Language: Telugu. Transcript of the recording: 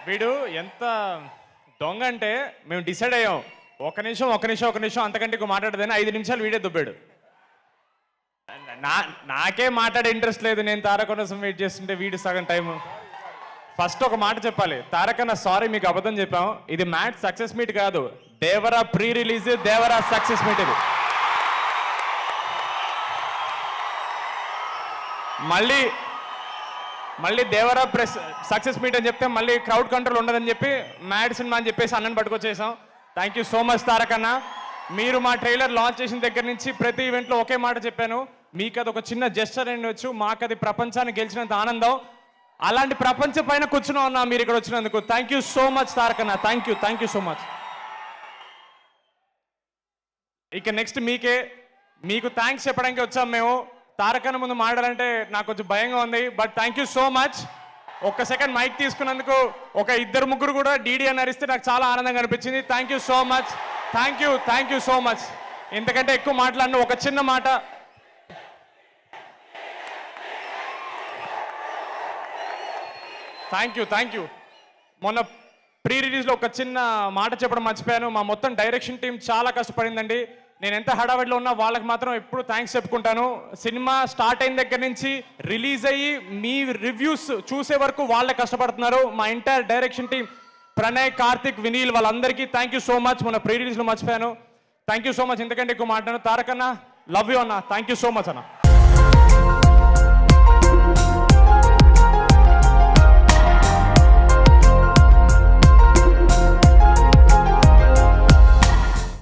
వీడు ఎంత దొంగ అంటే మేము డిసైడ్ అయ్యాం ఒక నిమిషం అంతకంటే ఎక్కువ మాట్లాడదని 5 నిమిషాలు వీడే దుబ్బాడు. నాకే మాట్లాడే ఇంట్రెస్ట్ లేదు, నేను తారక కోసం వెయిట్ చేస్తుంటే వీడు సగం టైము. ఫస్ట్ ఒక మాట చెప్పాలి, తారకన్న సారీ మీకు అబద్ధం చెప్పాం, ఇది మ్యాట్ సక్సెస్ మీట్ కాదు, Devara pre release, Devara success meet. ఇది మళ్ళీ దేవరా ప్రెస్ సక్సెస్ మీట్ అని చెప్తే మళ్ళీ క్రౌడ్ కంట్రోల్ ఉండదని చెప్పి మ్యాడ్ సినిమా అని చెప్పేసి అన్నని పట్టుకొచ్చేసాం. థ్యాంక్ యూ సో మచ్ తారకన్న. మీరు మా ట్రైలర్ లాంచ్ చేసిన దగ్గర నుంచి ప్రతి ఈవెంట్లో ఒకే మాట చెప్పాను, మీకు అది ఒక చిన్న జెస్చర్ ఉండొచ్చు, మాకు అది ప్రపంచాన్ని గెలిచినంత ఆనందం. అలాంటి ప్రపంచం పైన కూర్చున్నాం అన్న మీరు ఇక్కడ వచ్చినందుకు. థ్యాంక్ యూ సో మచ్ తారకన్న, థ్యాంక్ యూ సో మచ్. ఇక నెక్స్ట్ మీకు థ్యాంక్స్ చెప్పడానికి వచ్చాం మేము. తారకన్న ముందు మాట్లాడాలంటే నాకు కొంచెం భయంగా ఉంది, but thank you so much. ఒక్క సెకండ్ మైక్ తీసుకున్నందుకు ఒక 2-3 కూడా డీడీ అని అరిస్తే నాకు చాలా ఆనందంగా అనిపించింది. Thank you so much, thank you so much. ఇంతకంటే ఎక్కువ మాట్లాడిన ఒక చిన్న మాట, థ్యాంక్ యూ. మొన్న ప్రీ రిలీజ్లో ఒక చిన్న మాట చెప్పడం మర్చిపోయాను. మా మొత్తం డైరెక్షన్ టీం చాలా కష్టపడిందండి. నేను ఎంత హడావిడిలో ఉన్నా వాళ్ళకి మాత్రం ఎప్పుడు థ్యాంక్స్ చెప్పుకుంటాను. సినిమా స్టార్ట్ అయిన దగ్గర నుంచి రిలీజ్ అయ్యి మీ రివ్యూస్ చూసే వరకు వాళ్ళే కష్టపడుతున్నారు. మా entire direction team, Pranay, Karthik, Vineel, వాళ్ళందరికీ థ్యాంక్ యూ సో మచ్. మన ప్రీ రిలీజ్లో మర్చిపోయాను. Thank you so much. ఎందుకంటే ఎక్కువ మాట్లాడాను. తారకన్న, లవ్ యూ అన్న, థ్యాంక్ యూ సో మచ్ అన్న.